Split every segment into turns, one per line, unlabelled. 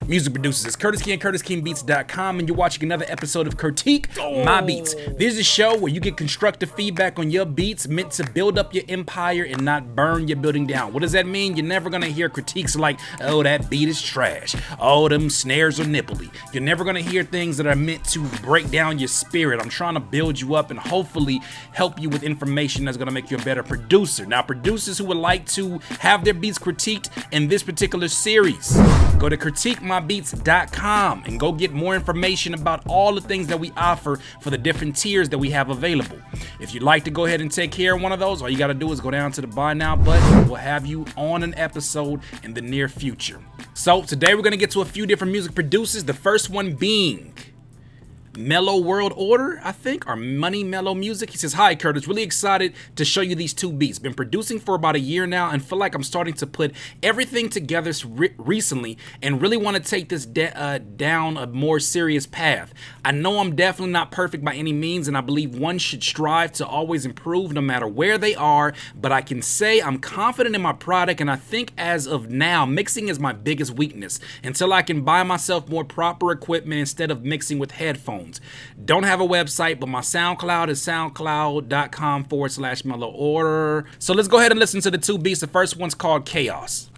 Music producers, it's Curtis King, CurtisKingBeats.com, and you're watching another episode of Critique My Beats. This is a show where you get constructive feedback on your beats meant to build up your empire and not burn your building down. What does that mean? You're never gonna hear critiques like, oh, that beat is trash. Oh, them snares are nipply. You're never gonna hear things that are meant to break down your spirit. I'm trying to build you up and hopefully help you with information that's gonna make you a better producer. Now, producers who would like to have their beats critiqued in this particular series, go to CURTIQUE-MY-BEATS.com and go get more information about all the things that we offer for the different tiers that we have available. If you'd like to go ahead and take care of one of those, all you gotta do is go down to the buy now button. We'll have you on an episode in the near future. So today we're gonna get to a few different music producers. The first one being MELO World Order, I think, or Money Mellow Music. He says, hi Curtis, really excited to show you these two beats. Been producing for about a year now and feel like I'm starting to put everything together recently and really want to take this down a more serious path. I know I'm definitely not perfect by any means, and I believe one should strive to always improve no matter where they are, but I can say I'm confident in my product, and I think as of now, mixing is my biggest weakness until I can buy myself more proper equipment instead of mixing with headphones. Don't have a website, but my SoundCloud is soundcloud.com/Mellow Order. So let's go ahead and listen to the two beats. The first one's called Chaos.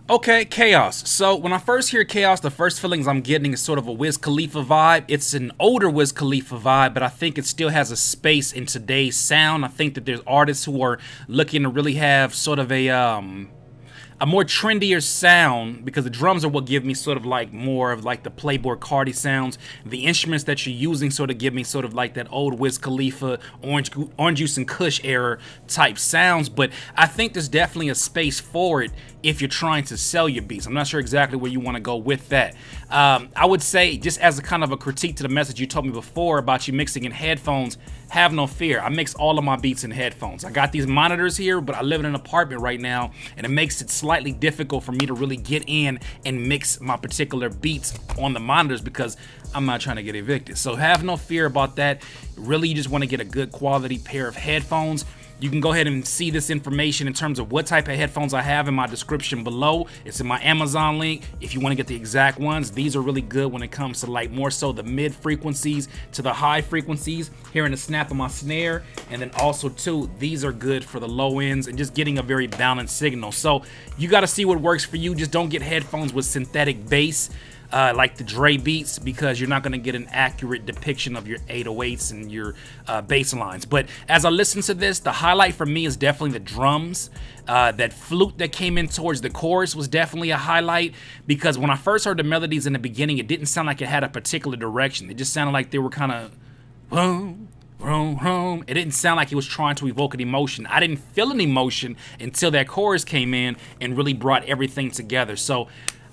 Okay, Chaos. So when I first hear Chaos, the first feelings I'm getting is sort of a Wiz Khalifa vibe. It's an older Wiz Khalifa vibe, but I think it still has a space in today's sound. I think that there's artists who are looking to really have sort of a more trendier sound, because the drums are what give me sort of like more of like the Playboy Cardi sounds. The instruments that you're using sort of give me sort of like that old Wiz Khalifa, Orange Juice and Kush era type sounds. But I think there's definitely a space for it if you're trying to sell your beats. I'm not sure exactly where you want to go with that. I would say, just as a kind of a critique to the message you told me before about you mixing in headphones, have no fear. I mix all of my beats in headphones. I got these monitors here, but I live in an apartment right now, and it makes it slightly difficult for me to really get in and mix my particular beats on the monitors because I'm not trying to get evicted. So have no fear about that. Really, you just want to get a good quality pair of headphones. You can go ahead and see this information in terms of what type of headphones I have in my description below. It's in my Amazon link if you want to get the exact ones. These are really good when it comes to like more so the mid frequencies to the high frequencies, hearing the snap of my snare, and then also too, these are good for the low ends and just getting a very balanced signal. So you got to see what works for you. Just don't get headphones with synthetic bass like the Dre beats, because you're not going to get an accurate depiction of your 808s and your bass lines. But as I listen to this, the highlight for me is definitely the drums. That flute that came in towards the chorus was definitely a highlight, because when I first heard the melodies in the beginning, it didn't sound like it had a particular direction. It just sounded like they were kind of boom, boom, boom. It didn't sound like it was trying to evoke an emotion. I didn't feel an emotion until that chorus came in and really brought everything together. So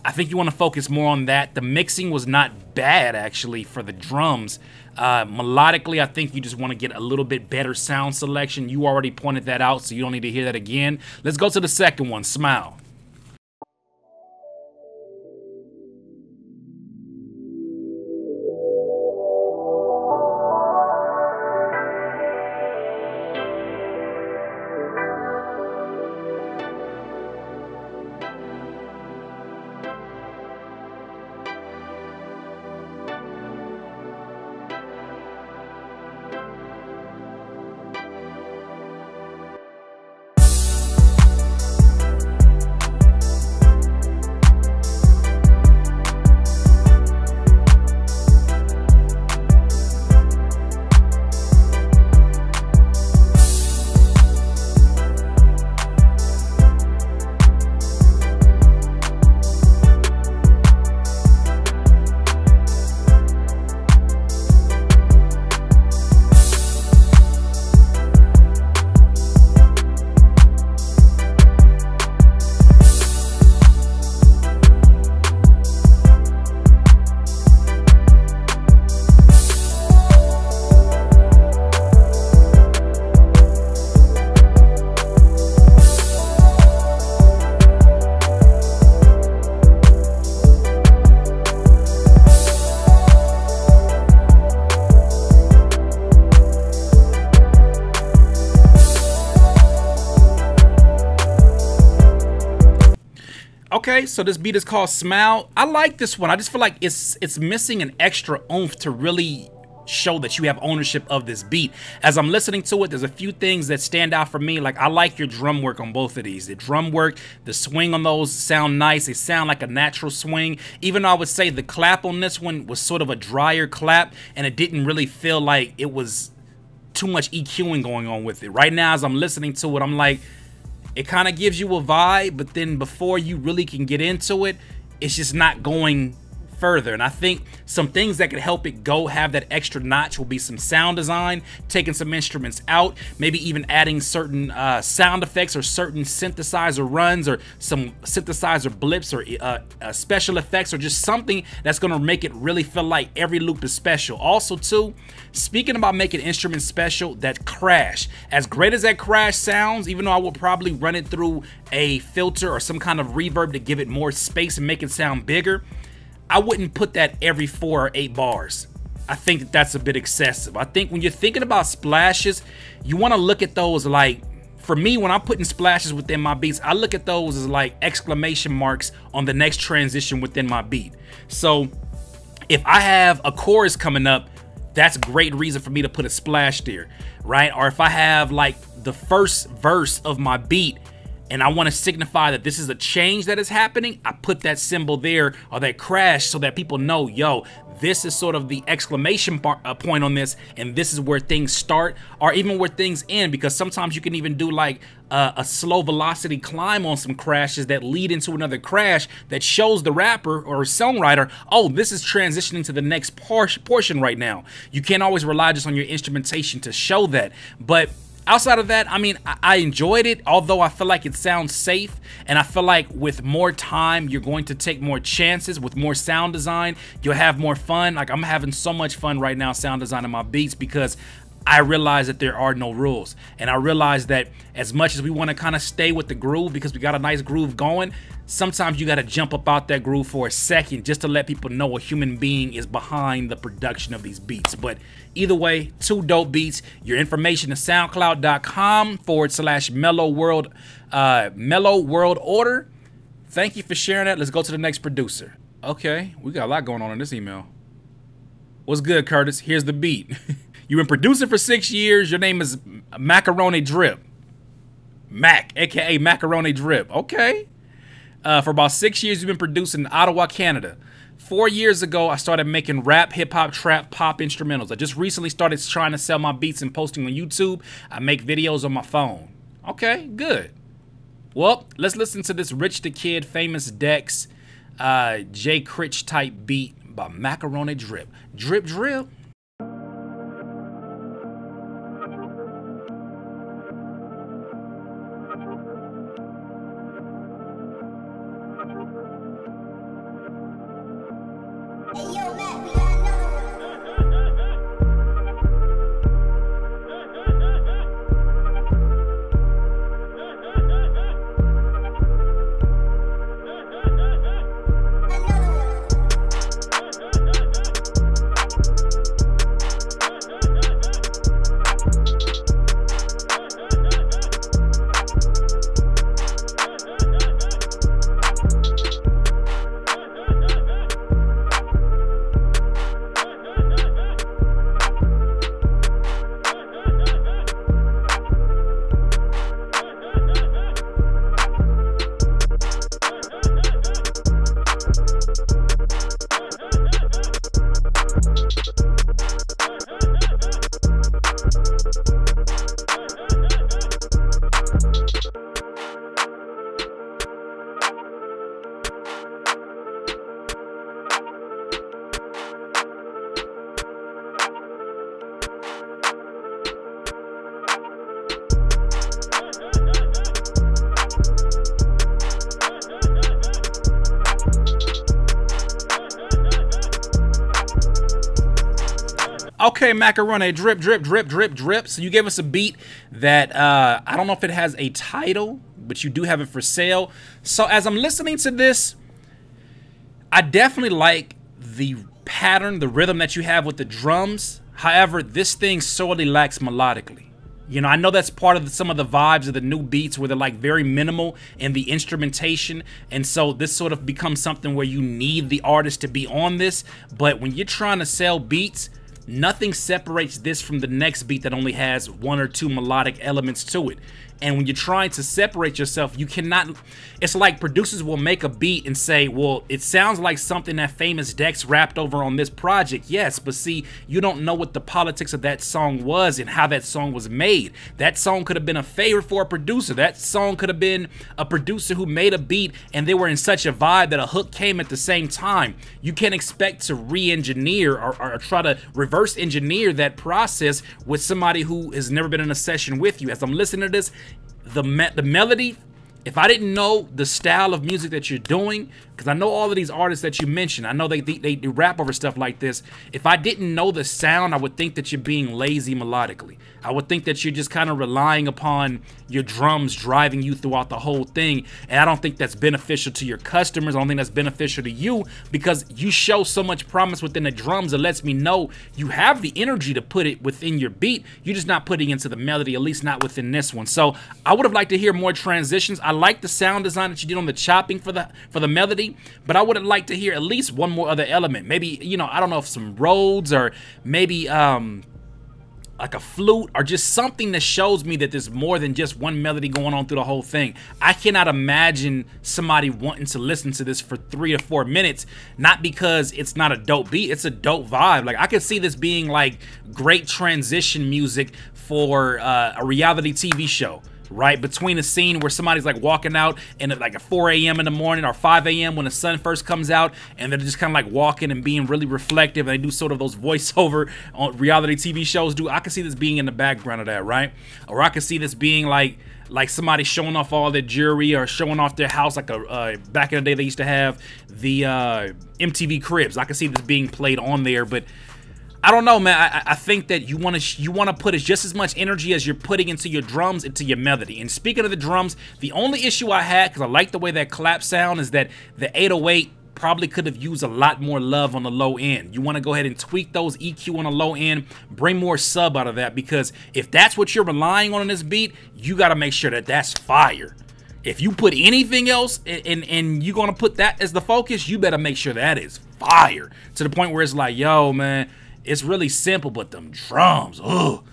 I think you want to focus more on that. The mixing was not bad, actually, for the drums. Melodically, I think you just want to get a little bit better sound selection. You already pointed that out, so you don't need to hear that again. Let's go to the second one, Smile. Okay, so this beat is called Smile. I like this one. I just feel like it's missing an extra oomph to really show that you have ownership of this beat. As I'm listening to it, there's a few things that stand out for me. Like, I like your drum work on both of these. The drum work, the swing on those sound nice. They sound like a natural swing. Even though I would say the clap on this one was sort of a drier clap, and it didn't really feel like it was too much EQing going on with it. Right now, as I'm listening to it, I'm like, it kind of gives you a vibe, but then before you really can get into it, it's just not going further. And I think some things that could help it go have that extra notch will be some sound design, taking some instruments out, maybe even adding certain sound effects or certain synthesizer runs or some synthesizer blips or special effects, or just something that's going to make it really feel like every loop is special. Also too, speaking about making instruments special, that crash, as great as that crash sounds, even though I will probably run it through a filter or some kind of reverb to give it more space and make it sound bigger, I wouldn't put that every 4 or 8 bars. I think that that's a bit excessive. I think when you're thinking about splashes, you want to look at those like, for me, when I'm putting splashes within my beats, I look at those as like exclamation marks on the next transition within my beat. So if I have a chorus coming up, that's a great reason for me to put a splash there, right? Or if I have like the first verse of my beat and I want to signify that this is a change that is happening, I put that symbol there or that crash so that people know, yo, this is sort of the exclamation point on this, and this is where things start or even where things end, because sometimes you can even do like a slow velocity climb on some crashes that lead into another crash that shows the rapper or songwriter, oh, this is transitioning to the next portion right now. You can't always rely just on your instrumentation to show that, but outside of that, I mean, I enjoyed it, although I feel like it sounds safe, and I feel like with more time, you're going to take more chances. With more sound design, you'll have more fun. Like, I'm having so much fun right now sound designing my beats because I realize that there are no rules. And I realize that as much as we want to kind of stay with the groove because we got a nice groove going, sometimes you got to jump up out that groove for a second just to let people know a human being is behind the production of these beats. But either way, 2 dope beats. Your information is soundcloud.com/MELO World Order. Thank you for sharing that. Let's go to the next producer. Okay, we got a lot going on in this email. What's good, Curtis? Here's the beat. You've been producing for 6 years. Your name is MACARONIDRIP. Mac, aka MACARONIDRIP. Okay. For about 6 years, you've been producing in Ottawa, Canada. 4 years ago, I started making rap, hip-hop, trap, pop instrumentals. I just recently started trying to sell my beats and posting on YouTube. I make videos on my phone. Okay, good. Well, let's listen to this Rich the Kid, Famous Dex, J. Critch type beat by MACARONIDRIP. Drip, drip. Okay, Macaroni, drip, drip, drip, drip, drip. So you gave us a beat that I don't know if it has a title, but you do have it for sale. So as I'm listening to this, I definitely like the pattern, the rhythm that you have with the drums. However, this thing sorely lacks melodically. You know, I know that's part of some of the vibes of the new beats where they're like very minimal in the instrumentation. And so this sort of becomes something where you need the artist to be on this. But when you're trying to sell beats, nothing separates this from the next beat that only has 1 or 2 melodic elements to it. And when you're trying to separate yourself, you cannot. It's like producers will make a beat and say, well, it sounds like something that Famous Dex rapped over on this project. Yes, but see, you don't know what the politics of that song was and how that song was made. That song could have been a favor for a producer. That song could have been a producer who made a beat and they were in such a vibe that a hook came at the same time. You can't expect to re-engineer or try to reverse engineer that process with somebody who has never been in a session with you. As I'm listening to this, the melody, if I didn't know the style of music that you're doing, because I know all of these artists that you mentioned, I know they do rap over stuff like this. If I didn't know the sound, I would think that you're being lazy melodically. I would think that you're just kind of relying upon your drums driving you throughout the whole thing. And I don't think that's beneficial to your customers. I don't think that's beneficial to you, because you show so much promise within the drums that lets me know you have the energy to put it within your beat. You're just not putting into the melody, at least not within this one. So I would have liked to hear more transitions. I like the sound design that you did on the chopping for the melody, but I would have liked to hear at least one more other element. Maybe, you know, I don't know if some Rhodes or maybe like a flute or just something that shows me that there's more than just one melody going on through the whole thing. I cannot imagine somebody wanting to listen to this for 3 or 4 minutes, not because it's not a dope beat, it's a dope vibe. Like, I could see this being like great transition music for a reality TV show. Right between a scene where somebody's like walking out and at like 4 a.m. in the morning or 5 a.m. when the sun first comes out, and they're just kind of like walking and being really reflective, and they do sort of those voiceover on reality TV shows do. I can see this being in the background of that, right? Or I can see this being like somebody showing off all their jewelry or showing off their house, like back in the day they used to have the MTV Cribs. I can see this being played on there, but I don't know, man. I think that you want to put just as much energy as you're putting into your drums, into your melody. And speaking of the drums, the only issue I had, because I like the way that clap sound, is that the 808 probably could have used a lot more love on the low end. You want to go ahead and tweak those EQ on the low end, bring more sub out of that, because if that's what you're relying on in this beat, you got to make sure that that's fire. If you put anything else and you're going to put that as the focus, you better make sure that is fire. To the point where it's like, yo, man, it's really simple, but them drums, ugh.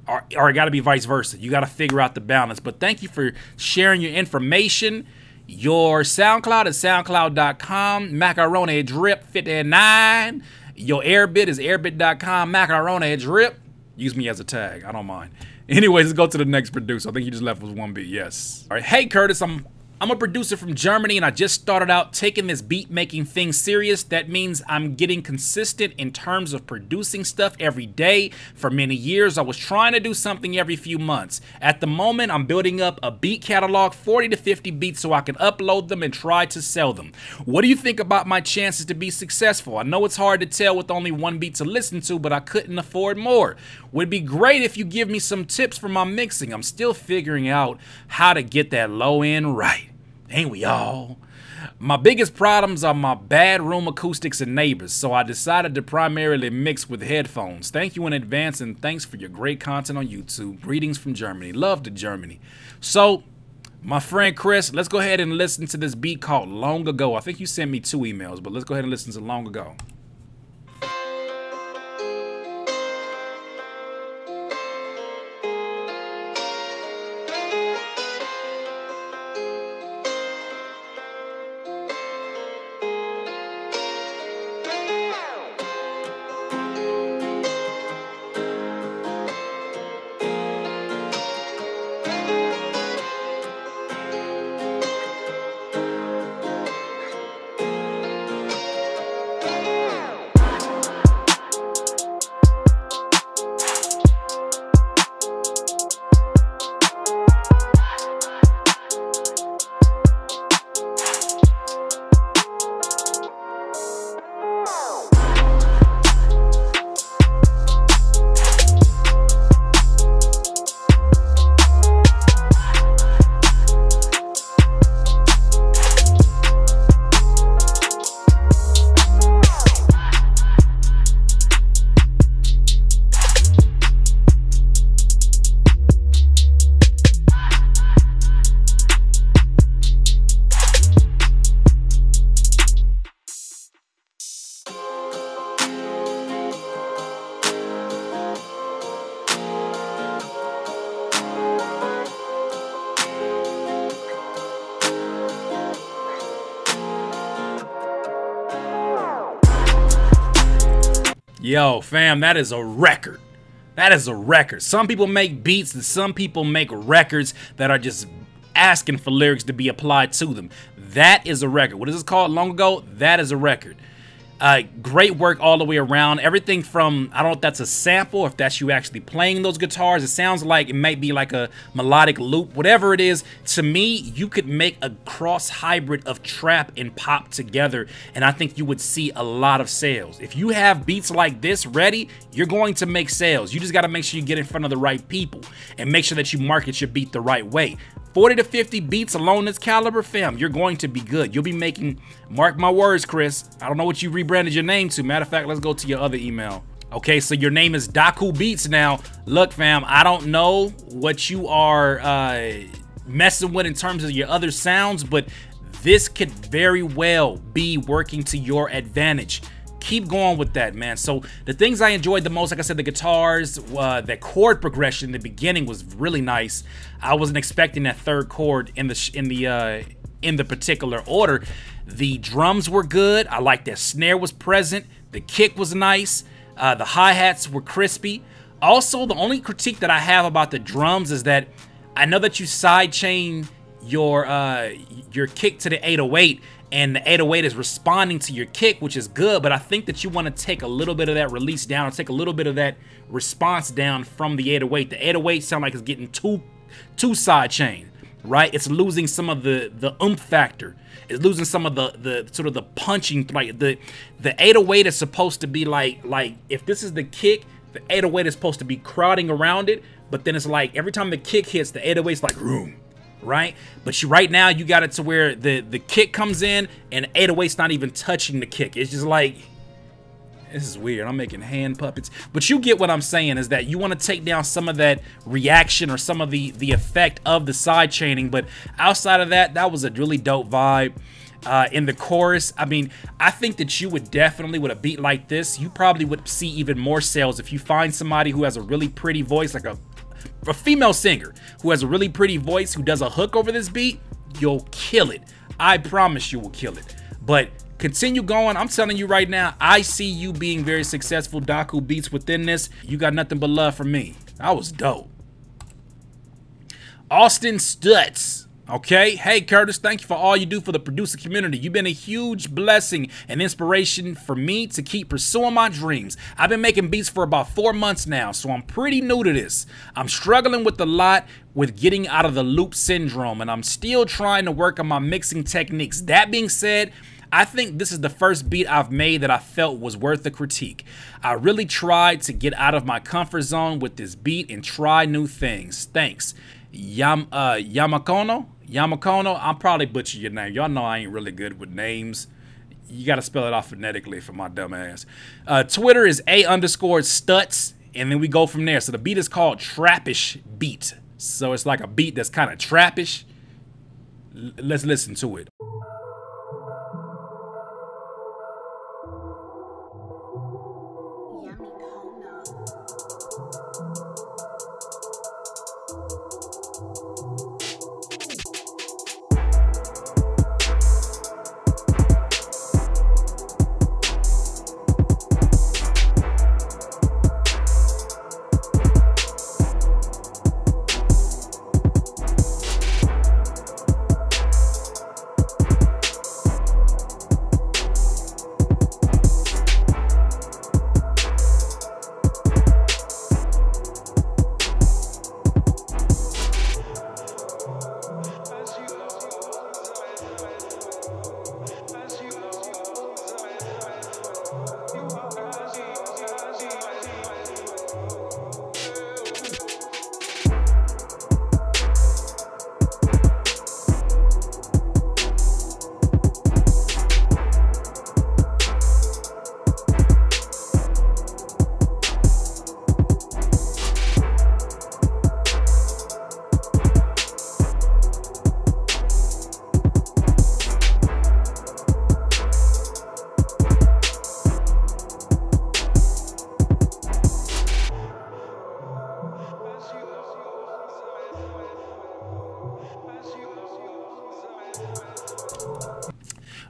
Or it got to be vice versa. You got to figure out the balance. But thank you for sharing your information. Your SoundCloud is soundcloud.com. MACARONIDRIP 59. Your Airbit is airbit.com. MACARONIDRIP. Use me as a tag. I don't mind. Anyways, let's go to the next producer. I think you just left with one beat. Yes. All right. Hey, Curtis. I'm a producer from Germany, and I just started out taking this beat making thing serious. That means I'm getting consistent in terms of producing stuff every day. For many years, I was trying to do something every few months. At the moment, I'm building up a beat catalog, 40 to 50 beats, so I can upload them and try to sell them. What do you think about my chances to be successful? I know it's hard to tell with only one beat to listen to, but I couldn't afford more. Would be great if you give me some tips for my mixing. I'm still figuring out how to get that low end right. Ain't we all? My biggest problems are my bad room acoustics and neighbors, so I decided to primarily mix with headphones. Thank you in advance, and thanks for your great content on YouTube. Greetings from Germany. Love to Germany. So, my friend Chris, let's go ahead and listen to this beat called Long Ago. I think you sent me 2 emails, but let's go ahead and listen to Long Ago. Yo, fam, that is a record. That is a record. Some people make beats and some people make records that are just asking for lyrics to be applied to them. That is a record. What is this called? Long ago? That is a record. Great work all the way around. Everything from, I don't know if that's a sample or if that's you actually playing those guitars. It sounds like it might be like a melodic loop. Whatever it is, to me, you could make a cross hybrid of trap and pop together, and I think you would see a lot of sales. If you have beats like this ready, you're going to make sales. You just got to make sure you get in front of the right people and make sure that you market your beat the right way. 40 to 50 beats alone this caliber, fam, you're going to be good. You'll be making, mark my words, Chris. I don't know what you rebranded your name to. Matter of fact, let's go to your other email. Okay, so your name is DAKU Beats now. Look, fam, I don't know what you are messing with in terms of your other sounds, but this could very well be working to your advantage. Keep going with that, man. So the things I enjoyed the most, like I said, the guitars, that chord progression in the beginning was really nice. I wasn't expecting that third chord in the particular order. The drums were good. I like that snare was present. The kick was nice. The hi-hats were crispy. Also, the only critique that I have about the drums is that I know that you sidechain your kick to the 808, and the 808 is responding to your kick, which is good, but I think that you want to take a little bit of that release down, or take a little bit of that response down from the 808. The 808 sound like it's getting too sidechain, right? It's losing some of the oomph factor. It's losing some of the sort of the punching, like the 808 is supposed to be like if this is the kick, the 808 is supposed to be crowding around it, but then it's like every time the kick hits, the 808's like room. Right? But right now you got it to where the kick comes in and 808's not even touching the kick. It's just like, this is weird. I'm making hand puppets. But you get what I'm saying, is that you want to take down some of that reaction or some of the effect of the side chaining. But outside of that, that was a really dope vibe. In the chorus, I mean, I think that you would definitely, with a beat like this, you probably would see even more sales if you find somebody who has a really pretty voice, like a female singer who has a really pretty voice, who does a hook over this beat. You'll kill it. I promise you will kill it. But continue going. I'm telling you right now, I see you being very successful, DAKU Beats, within this. You got nothing but love for me. That was dope. Austin Stutz. Okay, hey Curtis, thank you for all you do for the producer community. You've been a huge blessing and inspiration for me to keep pursuing my dreams. I've been making beats for about 4 months now, so I'm pretty new to this. I'm struggling with a lot with getting out of the loop syndrome, and I'm still trying to work on my mixing techniques. That being said, I think this is the first beat I've made that I felt was worth a critique. I really tried to get out of my comfort zone with this beat and try new things. Thanks. YAMIKONO? YAMIKONO? I'm probably butchering your name. Y'all know I ain't really good with names. You got to spell it out phonetically for my dumb ass. Twitter is _Stutz, and then we go from there. So the beat is called Trappish Beat. So it's like a beat that's kind of trappish. Let's listen to it.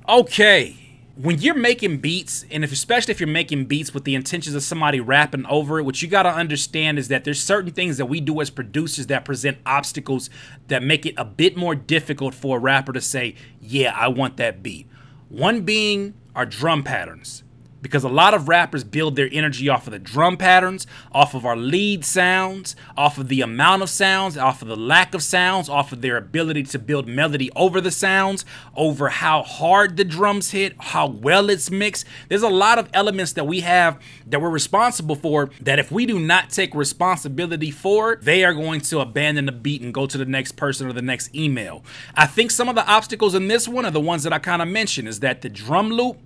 Okay. When you're making beats, and especially if you're making beats with the intentions of somebody rapping over it, what you got to understand is that there's certain things that we do as producers that present obstacles that make it a bit more difficult for a rapper to say, yeah, I want that beat. One being our drum patterns. Because a lot of rappers build their energy off of the drum patterns, off of our lead sounds, off of the amount of sounds, off of the lack of sounds, off of their ability to build melody over the sounds, over how hard the drums hit, how well it's mixed. There's a lot of elements that we have that we're responsible for that if we do not take responsibility for, they are going to abandon the beat and go to the next person or the next email. I think some of the obstacles in this one are the ones that I kind of mentioned, is that the drum loop,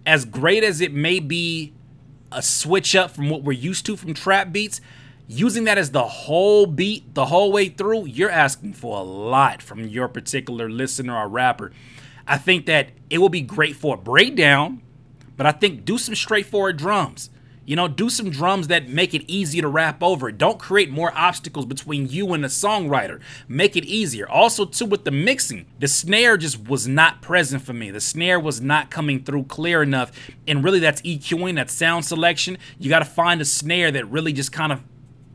as great as it may be a switch up from what we're used to from trap beats, using that as the whole beat the whole way through, you're asking for a lot from your particular listener or rapper. I think that it will be great for a breakdown, but I think do some straightforward drums. You know, do some drums that make it easy to rap over. Don't create more obstacles between you and the songwriter. Make it easier. Also, too, with the mixing, the snare just was not present for me. The snare was not coming through clear enough. And really, that's EQing, that's sound selection. You got to find a snare that really just kind of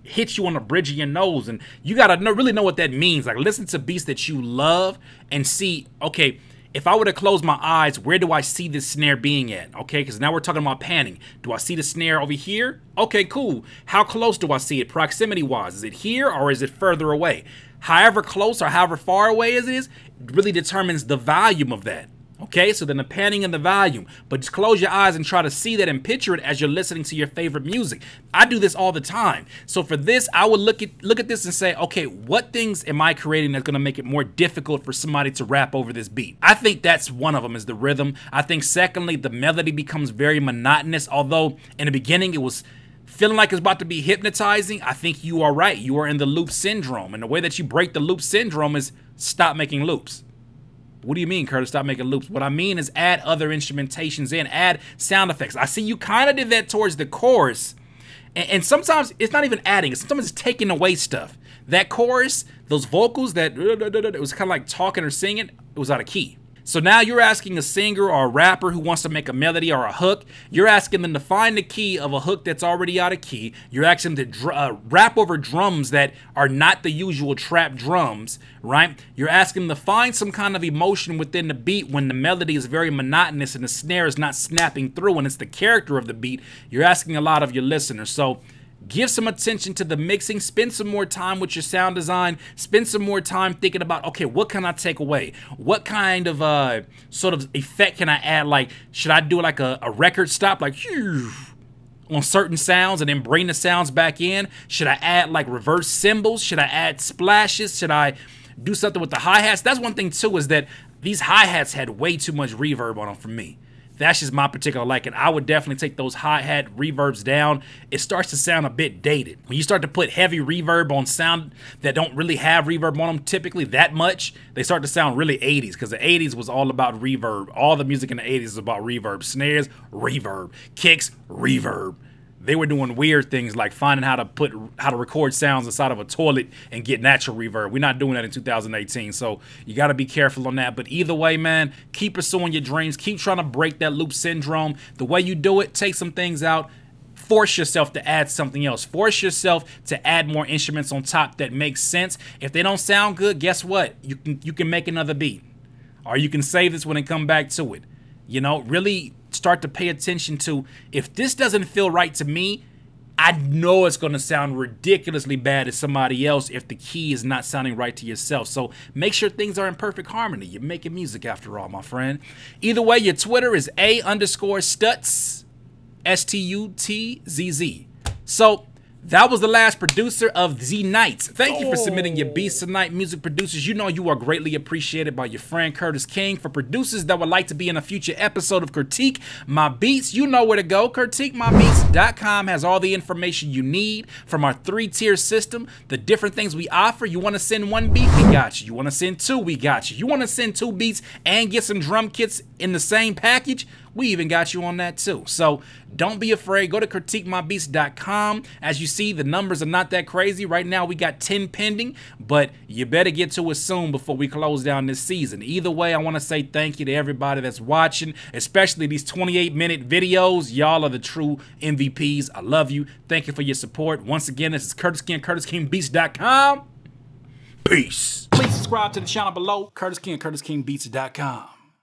hits you on the bridge of your nose. And you got to really know what that means. Like, listen to beats that you love and see, okay, if I were to close my eyes, where do I see this snare being at? Okay, because now we're talking about panning. Do I see the snare over here? Okay, cool. How close do I see it proximity-wise? Is it here or is it further away? However close or however far away it is, really determines the volume of that. Okay, so then the panning and the volume. But just close your eyes and try to see that and picture it as you're listening to your favorite music. I do this all the time. So for this, I would look at this and say, okay, what things am I creating that's going to make it more difficult for somebody to rap over this beat? I think that's one of them, is the rhythm. I think secondly, the melody becomes very monotonous. Although in the beginning it was feeling like it's about to be hypnotizing, I think you are right. You are in the loop syndrome. And the way that you break the loop syndrome is stop making loops. What do you mean, Curtis? Stop making loops. What I mean is add other instrumentations in, add sound effects. I see you kind of did that towards the chorus. And sometimes it's not even adding. Sometimes it's taking away stuff. That chorus, those vocals, that it was kind of like talking or singing, it was out of key. So now you're asking a singer or a rapper who wants to make a melody or a hook, you're asking them to find the key of a hook that's already out of key. You're asking them to rap over drums that are not the usual trap drums, right? You're asking them to find some kind of emotion within the beat when the melody is very monotonous and the snare is not snapping through and it's the character of the beat. You're asking a lot of your listeners. So give some attention to the mixing, spend some more time with your sound design, spend some more time thinking about, okay, what can I take away? What kind of sort of effect can I add? Like, should I do like a record stop, like on certain sounds and then bring the sounds back in? Should I add like reverse cymbals? Should I add splashes? Should I do something with the hi-hats? That's one thing too, is that these hi-hats had way too much reverb on them for me. That's just my particular liking. I would definitely take those hi-hat reverbs down. It starts to sound a bit dated. When you start to put heavy reverb on sound that don't really have reverb on them typically that much, they start to sound really 80s, because the 80s was all about reverb. All the music in the 80s is about reverb. Snares, reverb. Kicks, reverb. They were doing weird things like finding how to record sounds inside of a toilet and get natural reverb. We're not doing that in 2018, so you got to be careful on that. But either way, man, keep pursuing your dreams. Keep trying to break that loop syndrome. The way you do it, take some things out. Force yourself to add something else. Force yourself to add more instruments on top that makes sense. If they don't sound good, guess what? You can make another beat, or you can save this when they come back to it. You know, really start to pay attention to, if this doesn't feel right to me, I know it's going to sound ridiculously bad to somebody else if the key is not sounding right to yourself. So make sure things are in perfect harmony. You're making music after all, my friend. Either way, your Twitter is _Stutz, STUTZZ. So that was the last producer of The Nights. Thank you for submitting your beats tonight, music producers. You know you are greatly appreciated by your friend Curtis King. For producers that would like to be in a future episode of Critique My Beats, you know where to go. CURTIQUE-MY-BEATS.com has all the information you need from our 3-tier system, the different things we offer. You want to send 1 beat? We got you. You want to send 2? We got you. You want to send 2 beats and get some drum kits in the same package? we even got you on that too. So don't be afraid. Go to CURTIQUE-MY-BEATS.com. As you see, the numbers are not that crazy. Right now, we got 10 pending, but you better get to it soon before we close down this season. Either way, I want to say thank you to everybody that's watching, especially these 28-minute videos. Y'all are the true MVPs. I love you. Thank you for your support. Once again, this is Curtis King, CurtisKingBeats.com. Peace. Please subscribe to the channel below, Curtis King, CurtisKingBeats.com.